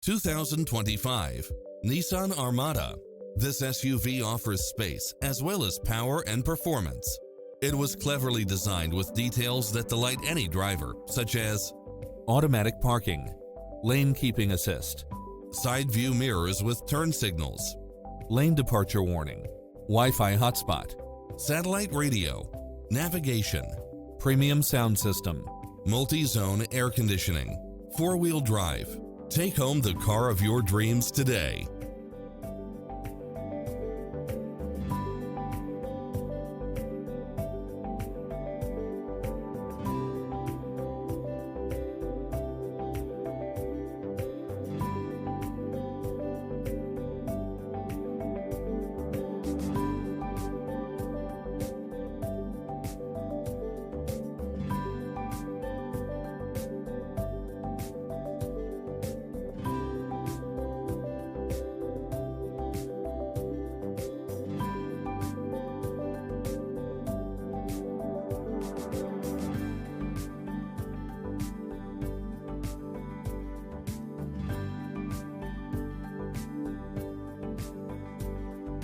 2025 Nissan Armada. This SUV offers space as well as power and performance. It was cleverly designed with details that delight any driver, such as automatic parking, lane keeping assist, side view mirrors with turn signals, lane departure warning, Wi-Fi hotspot, satellite radio, navigation, premium sound system, multi-zone air conditioning, four-wheel drive. Take home the car of your dreams today.